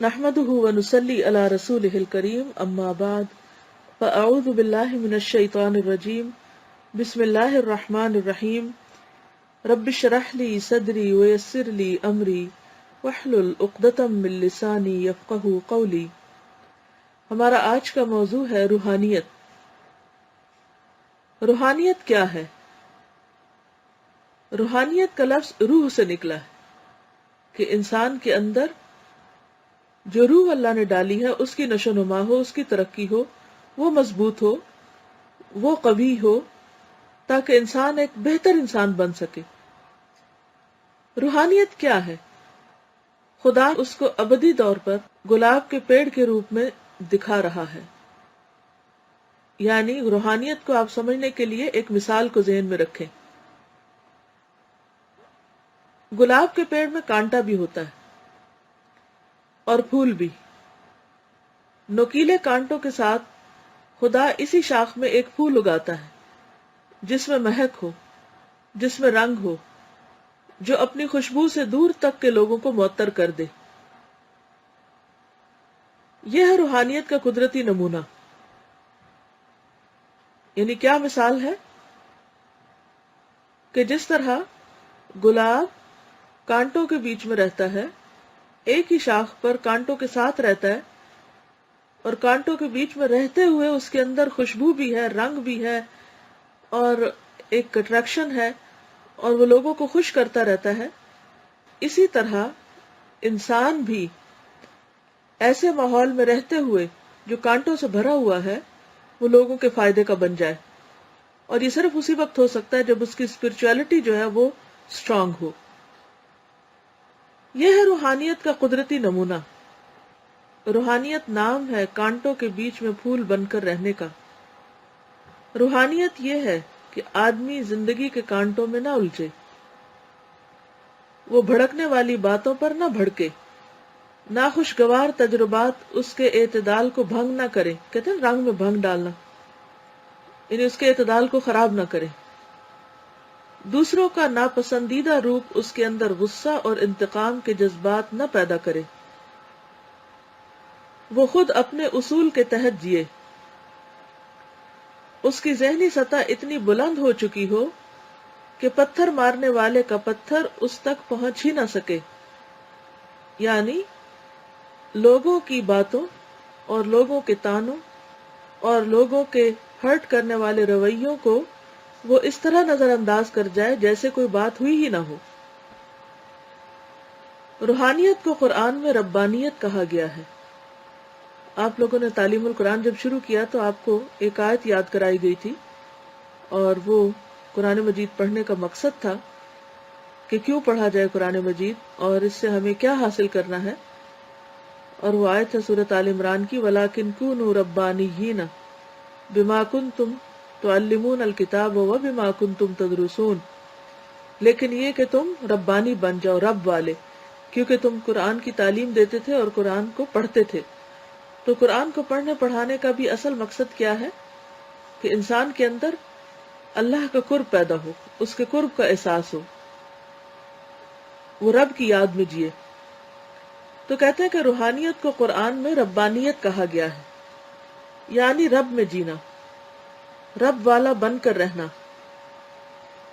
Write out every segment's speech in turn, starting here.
نحمده ونصلي على رسوله الكريم اما بعد فاعوذ بالله من الشيطان الرجيم بسم الله الرحمن الرحيم رب اشرح لي صدري ويسر لي امري واحلل عقدة من لساني يفقهوا قولي۔ ہمارا آج کا موضوع ہے روحانیت۔ روحانیت کیا ہے؟ روحانیت کا لفظ روح سے نکلا ہے کہ انسان کے اندر جو روح اللہ نے ڈالی ہے اس کی نشو و نما ہو، اس کی ترقی ہو، وہ مضبوط ہو، وہ قوی ہو، تاکہ انسان ایک بہتر انسان بن سکے۔ روحانیت کیا ہے؟ خدا اس کو ابدی طور پر گلاب کے پیڑ کے روپ میں دکھا رہا ہے۔ یعنی روحانیت کو آپ سمجھنے کے لیے ایک مثال کو ذہن میں رکھیں۔ گلاب کے پیڑ میں کانٹا بھی ہوتا ہے اور پھول بھی۔ نوکیلے کانٹوں کے ساتھ خدا اسی شاخ میں ایک پھول اگاتا ہے جس میں مہک ہو، جس میں رنگ ہو، جو اپنی خوشبو سے دور تک کے لوگوں کو معطر کر دے۔ یہ ہے روحانیت کا قدرتی نمونہ۔ یعنی کیا مثال ہے کہ جس طرح گلاب کانٹوں کے بیچ میں رہتا ہے، ایک ہی شاخ پر کانٹوں کے ساتھ رہتا ہے، اور کانٹوں کے بیچ میں رہتے ہوئے اس کے اندر خوشبو بھی ہے، رنگ بھی ہے، اور ایک اٹریکشن ہے، اور وہ لوگوں کو خوش کرتا رہتا ہے۔ اسی طرح انسان بھی ایسے ماحول میں رہتے ہوئے جو کانٹوں سے بھرا ہوا ہے وہ لوگوں کے فائدے کا بن جائے، اور یہ صرف اسی وقت ہو سکتا ہے جب اس کی اسپرچولیٹی جو ہے وہ اسٹرانگ ہو۔ یہ ہے روحانیت کا قدرتی نمونہ۔ روحانیت نام ہے کانٹوں کے بیچ میں پھول بن کر رہنے کا۔ روحانیت یہ ہے کہ آدمی زندگی کے کانٹوں میں نہ الجھے، وہ بھڑکنے والی باتوں پر نہ بھڑکے، ناخوشگوار تجربات اس کے اعتدال کو بھنگ نہ کرے۔ کہتے ہیں رنگ میں بھنگ ڈالنا، یعنی اس کے اعتدال کو خراب نہ کرے۔ دوسروں کا ناپسندیدہ روپ اس کے اندر غصہ اور انتقام کے جذبات نہ پیدا کرے۔ وہ خود اپنے اصول کے تحت جیے۔ اس کی ذہنی سطح اتنی بلند ہو چکی ہو کہ پتھر مارنے والے کا پتھر اس تک پہنچ ہی نہ سکے۔ یعنی لوگوں کی باتوں اور لوگوں کے تانوں اور لوگوں کے ہرٹ کرنے والے رویوں کو وہ اس طرح نظر انداز کر جائے جیسے کوئی بات ہوئی ہی نہ ہو۔ روحانیت کو قرآن میں ربانیت کہا گیا ہے۔ آپ لوگوں نے تعلیم القرآن جب شروع کیا تو آپ کو ایک آیت یاد کرائی گئی تھی، اور وہ قرآن مجید پڑھنے کا مقصد تھا کہ کیوں پڑھا جائے قرآن مجید اور اس سے ہمیں کیا حاصل کرنا ہے۔ اور وہ آیت ہے سورۃ آل عمران کی، وَلَٰكِن كُونُوا رَبَّانِيِّينَ بِمَا كُنتُمْ تُعَلِّمُونَ الْكِتَابَ وَبِمَا كُنتُمْ تَدْرُسُونَ۔ لیکن یہ کہ تم ربانی بن جاؤ، رب والے، کیونکہ تم قرآن کی تعلیم دیتے تھے اور قرآن کو پڑھتے تھے۔ تو قرآن کو پڑھنے پڑھانے کا بھی اصل مقصد کیا ہے؟ کہ انسان کے اندر اللہ کا قرب پیدا ہو، اس کے قرب کا احساس ہو، وہ رب کی یاد میں جیے۔ تو کہتے ہیں کہ روحانیت کو قرآن میں ربانیت کہا گیا ہے، یعنی رب میں جینا، رب والا بن کر رہنا۔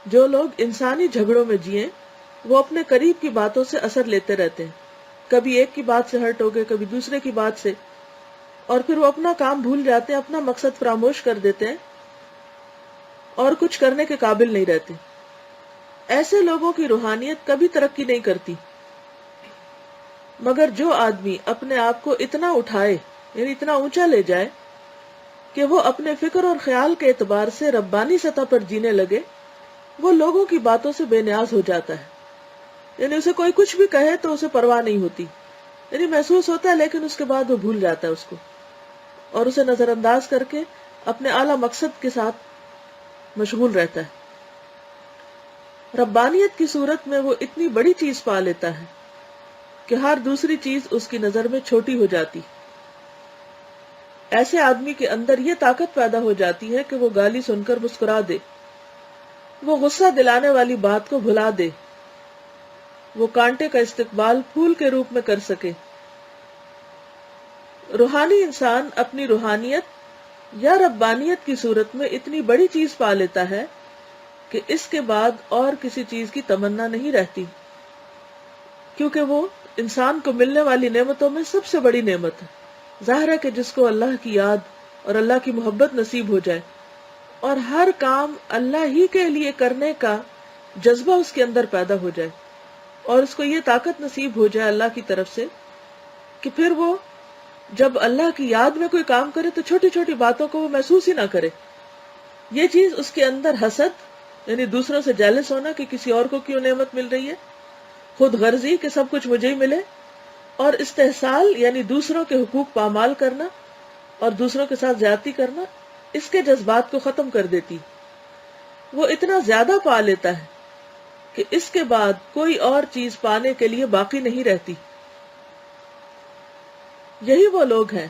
جو لوگ انسانی جھگڑوں میں جیے وہ اپنے قریب کی باتوں سے اثر لیتے رہتے ہیں، کبھی ایک کی بات سے ہرٹ ہو گئے، کبھی دوسرے کی بات سے، اور پھر وہ اپنا کام بھول جاتے ہیں، اپنا مقصد فراموش کر دیتے ہیں اور کچھ کرنے کے قابل نہیں رہتے۔ ایسے لوگوں کی روحانیت کبھی ترقی نہیں کرتی۔ مگر جو آدمی اپنے آپ کو اتنا اٹھائے، یعنی اتنا اونچا لے جائے کہ وہ اپنے فکر اور خیال کے اعتبار سے ربانی سطح پر جینے لگے، وہ لوگوں کی باتوں سے بے نیاز ہو جاتا ہے۔ یعنی اسے کوئی کچھ بھی کہے تو اسے پرواہ نہیں ہوتی، یعنی محسوس ہوتا ہے لیکن اس کے بعد وہ بھول جاتا ہے اس کو، اور اسے نظر انداز کر کے اپنے اعلیٰ مقصد کے ساتھ مشغول رہتا ہے۔ ربانیت کی صورت میں وہ اتنی بڑی چیز پا لیتا ہے کہ ہر دوسری چیز اس کی نظر میں چھوٹی ہو جاتی۔ ایسے آدمی کے اندر یہ طاقت پیدا ہو جاتی ہے کہ وہ گالی سن کر مسکرا دے، وہ غصہ دلانے والی بات کو بھلا دے، وہ کانٹے کا استقبال پھول کے روپ میں کر سکے، روحانی انسان اپنی روحانیت یا ربانیت کی صورت میں اتنی بڑی چیز پا لیتا ہے کہ اس کے بعد اور کسی چیز کی تمنا نہیں رہتی، کیونکہ وہ انسان کو ملنے والی نعمتوں میں سب سے بڑی نعمت ہے۔ ظاہر ہے کہ جس کو اللہ کی یاد اور اللہ کی محبت نصیب ہو جائے اور ہر کام اللہ ہی کے لیے کرنے کا جذبہ اس کے اندر پیدا ہو جائے اور اس کو یہ طاقت نصیب ہو جائے اللہ کی طرف سے کہ پھر وہ جب اللہ کی یاد میں کوئی کام کرے تو چھوٹی چھوٹی باتوں کو وہ محسوس ہی نہ کرے، یہ چیز اس کے اندر حسد یعنی دوسروں سے جیلس ہونا کہ کسی اور کو کیوں نعمت مل رہی ہے، خود غرضی کہ سب کچھ مجھے ہی ملے، اور استحصال یعنی دوسروں کے حقوق پامال کرنا اور دوسروں کے ساتھ زیادتی کرنا، اس کے جذبات کو ختم کر دیتی۔ وہ اتنا زیادہ پا لیتا ہے کہ اس کے بعد کوئی اور چیز پانے کے لیے باقی نہیں رہتی۔ یہی وہ لوگ ہیں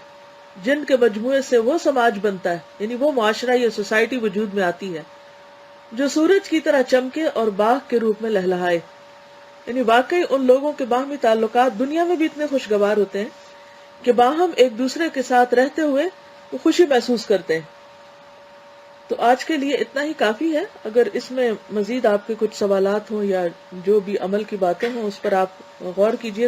جن کے مجموعے سے وہ سماج بنتا ہے، یعنی وہ معاشرہ یا سوسائٹی وجود میں آتی ہے جو سورج کی طرح چمکے اور باغ کے روپ میں لہلہائے۔ یعنی واقعی ان لوگوں کے باہمی تعلقات دنیا میں بھی اتنے خوشگوار ہوتے ہیں کہ باہم ایک دوسرے کے ساتھ رہتے ہوئے وہ خوشی محسوس کرتے ہیں۔ تو آج کے لیے اتنا ہی کافی ہے۔ اگر اس میں مزید آپ کے کچھ سوالات ہوں یا جو بھی عمل کی باتیں ہوں اس پر آپ غور کیجیے۔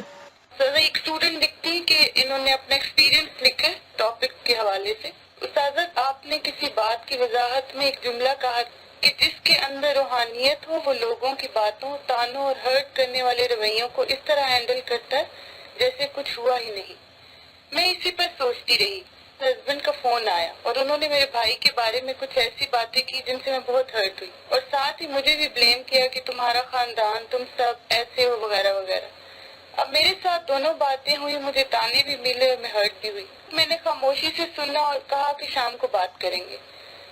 سر ایک اسٹوڈنٹ لکھتی ہے کہ انہوں نے اپنا ایکسپیرینس لکھا ہے ٹاپک کے حوالے سے۔ استاذہ آپ نے کسی بات کی وضاحت میں ایک جملہ کہا کہ جس کے اندر روحانیت ہو وہ لوگوں کی باتوں، تانوں اور ہرٹ کرنے والے رویوں کو اس طرح ہینڈل کرتا ہے جیسے کچھ ہوا ہی نہیں۔ میں اسی پر سوچتی رہی۔ ہسبینڈ کا فون آیا اور انہوں نے میرے بھائی کے بارے میں کچھ ایسی باتیں کی جن سے میں بہت ہرٹ ہوئی، اور ساتھ ہی مجھے بھی بلیم کیا کہ تمہارا خاندان، تم سب ایسے ہو وغیرہ وغیرہ۔ اب میرے ساتھ دونوں باتیں ہوئی، مجھے تانے بھی ملے اور میں ہرٹ بھی ہوئی۔ میں نے خاموشی سے سنا اور کہا کہ شام کو بات کریں گے۔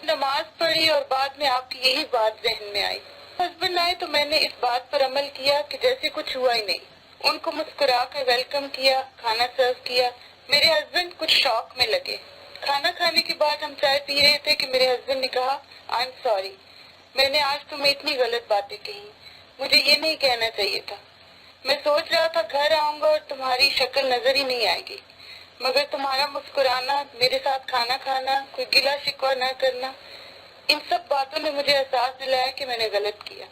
نماز پڑھی اور بعد میں آپ کی یہی بات ذہن میں آئی۔ ہسبینڈ آئے تو میں نے اس بات پر عمل کیا کہ جیسے کچھ ہوا ہی نہیں۔ ان کو مسکرا کر ویلکم کیا، کھانا سرو کیا۔ میرے ہسبینڈ کچھ شوق میں لگے۔ کھانا کھانے کے بعد ہم چائے پی رہے تھے کہ میرے ہسبینڈ نے کہا آئی ایم سوری، میں نے آج تمہیں اتنی غلط باتیں کہی، مجھے یہ نہیں کہنا چاہیے تھا۔ میں سوچ رہا تھا گھر آؤں گا اور تمہاری شکل نظر ہی نہیں آئے گی، مگر تمہارا مسکرانا، میرے ساتھ کھانا کھانا، کوئی گلا شکوہ نہ کرنا، ان سب باتوں نے مجھے احساس دلایا کہ میں نے غلط کیا۔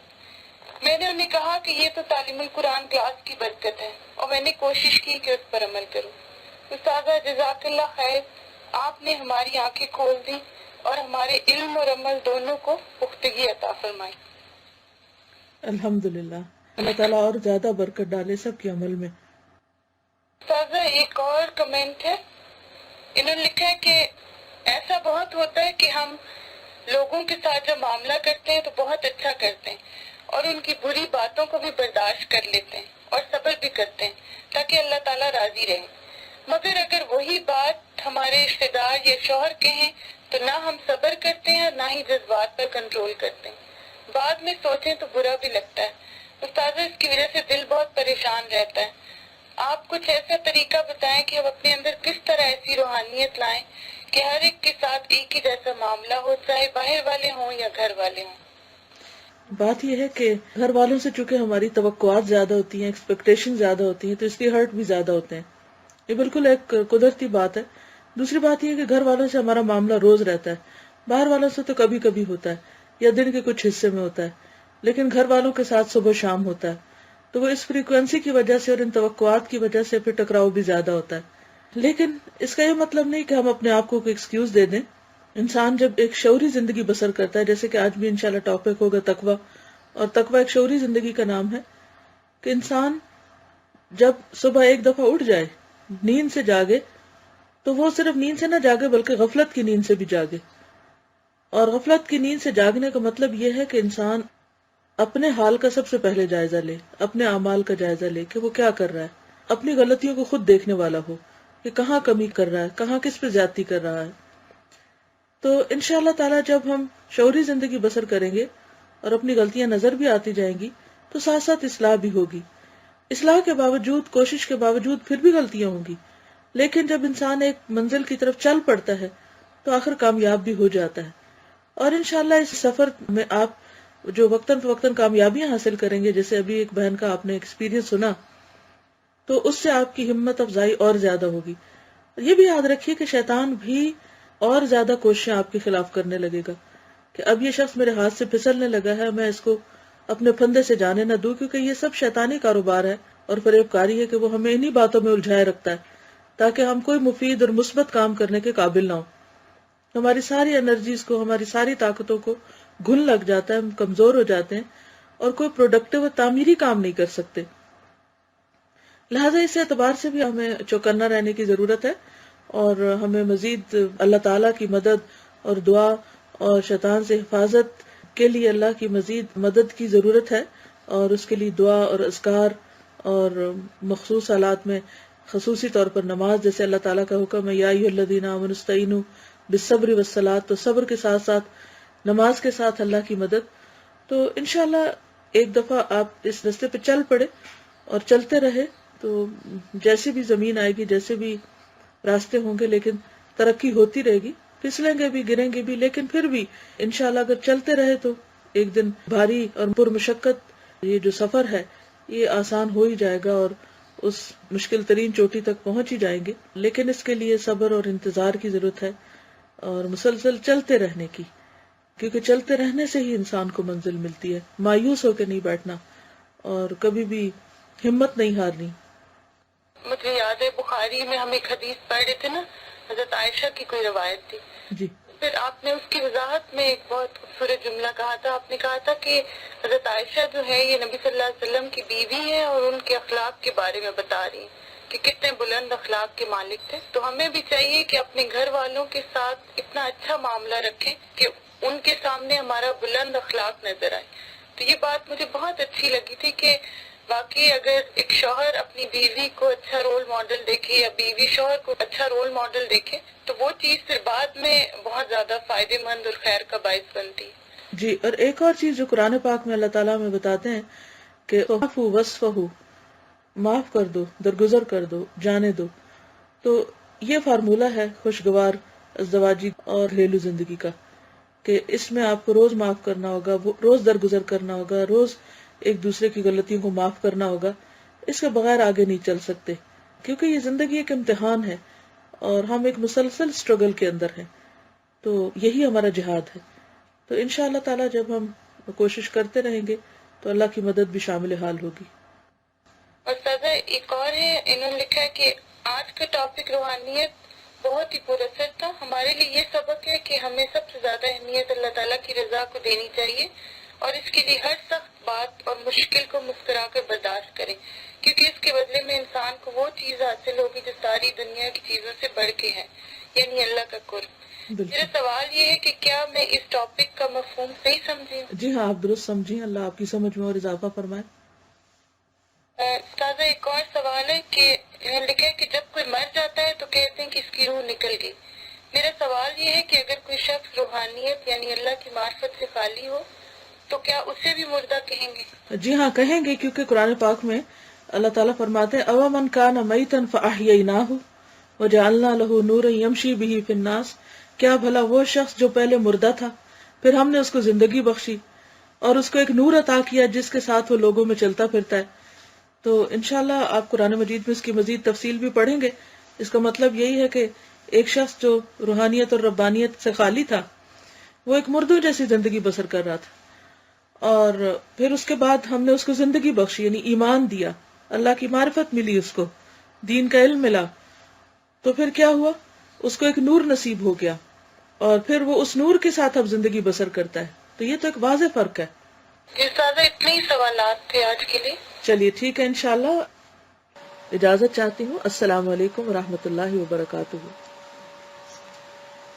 میں نے انہیں کہا کہ یہ تو تعلیم القرآن کلاس کی برکت ہے اور میں نے کوشش کی کہ اس پر عمل کروں۔ استاذہ جزاک اللہ خیر، آپ نے ہماری آنکھیں کھول دی اور ہمارے علم اور عمل دونوں کو پختگی عطا فرمائی۔ الحمدللہ، اللہ تعالیٰ اور زیادہ برکت ڈالے سب کے عمل میں۔ استاذہ ایک اور کمنٹ ہے، انہوں نے لکھا ہے کہ ایسا بہت ہوتا ہے کہ ہم لوگوں کے ساتھ جب معاملہ کرتے ہیں تو بہت اچھا کرتے ہیں اور ان کی بری باتوں کو بھی برداشت کر لیتے ہیں اور صبر بھی کرتے ہیں تاکہ اللہ تعالیٰ راضی رہے، مگر اگر وہی بات ہمارے رشتے دار یا شوہر کہیں تو نہ ہم صبر کرتے ہیں نہ ہی جذبات پر کنٹرول کرتے ہیں، بعد میں سوچیں تو برا بھی لگتا ہے۔ استاذہ اس کی وجہ سے دل بہت پریشان رہتا ہے۔ آپ کچھ ایسا طریقہ بتائیں کہ ہم اپنے اندر کس طرح ایسی روحانیت لائیں کہ ہر ایک کے ساتھ ایک ہی جیسا معاملہ ہو، چاہے باہر والے ہوں یا گھر والے ہوں۔ بات یہ ہے کہ گھر والوں سے چونکہ ہماری توقعات زیادہ ہوتی ہیں، ایکسپیکٹیشن زیادہ ہوتی ہیں، تو اس لیے ہرٹ بھی زیادہ ہوتے ہیں۔ یہ بالکل ایک قدرتی بات ہے۔ دوسری بات یہ ہے کہ گھر والوں سے ہمارا معاملہ روز رہتا ہے، باہر والوں سے تو کبھی کبھی ہوتا ہے یا دن کے کچھ حصے میں ہوتا ہے، لیکن گھر والوں کے ساتھ صبح شام ہوتا ہے، تو وہ اس فریکوینسی کی وجہ سے اور ان توقعات کی وجہ سے پھر ٹکراؤ بھی زیادہ ہوتا ہے۔ لیکن اس کا یہ مطلب نہیں کہ ہم اپنے آپ کو کوئی ایکسکیوز دے دیں۔ انسان جب ایک شعوری زندگی بسر کرتا ہے، جیسے کہ آج بھی انشاءاللہ ٹاپک ہوگا تقوی، اور تقوی ایک شعوری زندگی کا نام ہے، کہ انسان جب صبح ایک دفعہ اٹھ جائے، نیند سے جاگے، تو وہ صرف نیند سے نہ جاگے بلکہ غفلت کی نیند سے بھی جاگے۔ اور غفلت کی نیند سے جاگنے کا مطلب یہ ہے کہ انسان اپنے حال کا سب سے پہلے جائزہ لے، اپنے اعمال کا جائزہ لے کہ وہ کیا کر رہا ہے، اپنی غلطیوں کو خود دیکھنے والا ہو کہ کہاں کمی کر رہا ہے، کہاں کس پہ زیادتی کر رہا ہے۔ تو انشاءاللہ تعالی جب ہم شعوری زندگی بسر کریں گے اور اپنی غلطیاں نظر بھی آتی جائیں گی تو ساتھ ساتھ اصلاح بھی ہوگی۔ اصلاح کے باوجود، کوشش کے باوجود پھر بھی غلطیاں ہوں گی، لیکن جب انسان ایک منزل کی طرف چل پڑتا ہے تو آخر کامیاب بھی ہو جاتا ہے۔ اور انشاءاللہ اس سفر میں آپ جو وقتاً فوقتاً کامیابیاں حاصل کریں گے، جیسے ابھی ایک بہن کا آپ نے ایکسپیرینس سنا، تو اس سے آپ کی ہمت افزائی اور زیادہ ہوگی۔ یہ بھی یاد رکھیے کہ شیطان بھی اور زیادہ کوششیں آپ کے خلاف کرنے لگے گا کہ اب یہ شخص میرے ہاتھ سے پھسلنے لگا ہے، میں اس کو اپنے پھندے سے جانے نہ دوں، کیونکہ یہ سب شیطانی کاروبار ہے اور فریب کاری ہے کہ وہ ہمیں انہی باتوں میں الجھائے رکھتا ہے تاکہ ہم کوئی مفید اور مثبت کام کرنے کے قابل نہ ہوں. ہماری ساری انرجیز کو، ہماری ساری طاقتوں کو گھن لگ جاتا ہے، ہم کمزور ہو جاتے ہیں اور کوئی پروڈکٹیو اور تعمیری کام نہیں کر سکتے. لہٰذا اس اعتبار سے بھی ہمیں چوکنا رہنے کی ضرورت ہے اور ہمیں مزید اللہ تعالیٰ کی مدد اور دعا اور شیطان سے حفاظت کے لیے اللہ کی مزید مدد کی ضرورت ہے، اور اس کے لیے دعا اور اذکار اور مخصوص حالات میں خصوصی طور پر نماز، جیسے اللہ تعالیٰ کا حکم ہے یا ایھا الذین آمنوا استعینوا بالصبر والصلاۃ، تو صبر کے ساتھ ساتھ نماز کے ساتھ اللہ کی مدد. تو انشاءاللہ ایک دفعہ آپ اس راستے پہ چل پڑے اور چلتے رہے تو جیسے بھی زمین آئے گی، جیسے بھی راستے ہوں گے، لیکن ترقی ہوتی رہے گی. پھسلیں گے بھی، گریں گے بھی، لیکن پھر بھی انشاءاللہ اگر چلتے رہے تو ایک دن بھاری اور پرمشقت یہ جو سفر ہے یہ آسان ہو ہی جائے گا اور اس مشکل ترین چوٹی تک پہنچ ہی جائیں گے. لیکن اس کے لیے صبر اور انتظار کی ضرورت ہے اور مسلسل چلتے رہنے کی، کیونکہ چلتے رہنے سے ہی انسان کو منزل ملتی ہے. مایوس ہو کے نہیں بیٹھنا اور کبھی بھی ہمت نہیں ہارنی. مجھے یاد ہے بخاری میں ہم ایک حدیث پڑھ رہے تھے نا، حضرت عائشہ کی کوئی روایت تھی. جی پھر آپ نے اس کی وضاحت میں ایک بہت خوبصورت جملہ کہا تھا. آپ نے کہا تھا کہ حضرت عائشہ جو ہے یہ نبی صلی اللہ علیہ وسلم کی بیوی ہے اور ان کے اخلاق کے بارے میں بتا رہی ہیں کہ کتنے بلند اخلاق کے مالک تھے. تو ہمیں بھی چاہیے کہ اپنے گھر والوں کے ساتھ اتنا اچھا معاملہ رکھیں کہ ان کے سامنے ہمارا بلند اخلاق نظر آئے. تو یہ بات مجھے بہت اچھی لگی تھی کہ باقی اگر ایک شوہر اپنی بیوی کو اچھا رول ماڈل دیکھے یا بیوی شوہر کو اچھا رول ماڈل دیکھے تو وہ چیز پھر بعد میں بہت زیادہ فائدے مند اور خیر کا باعث بنتی ہے. جی، اور ایک اور چیز جو قرآن پاک میں اللہ تعالیٰ میں بتاتے ہیں کہ اعفوا واصفحوا، معاف کر دو، درگزر کر دو، جانے دو. تو یہ فارمولہ ہے خوشگوار ازدواجی اور گھریلو زندگی کا کہ اس میں آپ کو روز معاف کرنا ہوگا، روز درگزر کرنا ہوگا، روز ایک دوسرے کی غلطیوں کو معاف کرنا ہوگا. اس کے بغیر آگے نہیں چل سکتے، کیونکہ یہ زندگی ایک امتحان ہے اور ہم ایک مسلسل اسٹرگل کے اندر ہیں. تو یہی ہمارا جہاد ہے. تو انشاءاللہ تعالیٰ جب ہم کوشش کرتے رہیں گے تو اللہ کی مدد بھی شامل حال ہوگی. اور سادہ ایک اور ہے، انہوں نے لکھا ہے کہ آج کا ٹاپک روحانیت بہت ہی پر اثر تھا. ہمارے لیے یہ سبق ہے کہ ہمیں سب سے زیادہ اہمیت اللہ تعالیٰ کی رضا کو دینی چاہیے اور اس کے لیے ہر سخت بات اور مشکل کو مسکرا کر برداشت کریں، کیونکہ اس کے بدلے میں انسان کو وہ چیز حاصل ہوگی جو ساری دنیا کی چیزوں سے بڑھ کے ہے، یعنی اللہ کا قرب. میرا سوال یہ ہے کہ کیا میں اس ٹاپک کا مفہوم صحیح سمجھی ہوں؟ جی ہاں، آپ درست سمجھیں. اللہ آپ کی سمجھ میں اور اضافہ فرمائے. استاذہ ایک اور سوال ہے کہ انہوں نے لکھا ہے کہ جب کوئی مر جاتا ہے تو کہتے ہیں کہ اس کی روح نکل گئی. میرا سوال یہ ہے کہ اگر کوئی شخص روحانیت یعنی اللہ کی معرفت سے خالی ہو تو کیا اسے بھی مردہ کہیں گے؟ جی ہاں کہیں گے، کیونکہ قرآن پاک میں اللہ تعالیٰ فرماتے ہیں اَوَمَنْ كَانَ مَيْتًا فَأَحْيَيْنَاهُ وَجَعَلْنَا لَهُ نُورًا يَمْشِي بِهِ فِي النَّاسِ. کیا بھلا وہ شخص جو پہلے مردہ تھا پھر ہم نے اس کو زندگی بخشی اور اس کو ایک نور عطا کیا جس کے ساتھ وہ لوگوں میں چلتا پھرتا ہے. تو انشاءاللہ آپ قرآن مجید میں اس کی مزید تفصیل بھی پڑھیں گے. اس کا مطلب یہی ہے کہ ایک شخص جو روحانیت اور ربانیت سے خالی تھا وہ ایک مردوں جیسی زندگی بسر کر رہا تھا، اور پھر اس کے بعد ہم نے اس کو زندگی بخشی، یعنی ایمان دیا، اللہ کی معرفت ملی، اس کو دین کا علم ملا. تو پھر کیا ہوا؟ اس کو ایک نور نصیب ہو گیا اور پھر وہ اس نور کے ساتھ اب زندگی بسر کرتا ہے. تو یہ تو ایک واضح فرق ہے. استاذہ اتنے ہی سوالات تھے آج کے لیے. چلیے ٹھیک ہے، انشاءاللہ اجازت چاہتی ہوں. السلام علیکم ورحمۃ اللہ وبرکاتہ.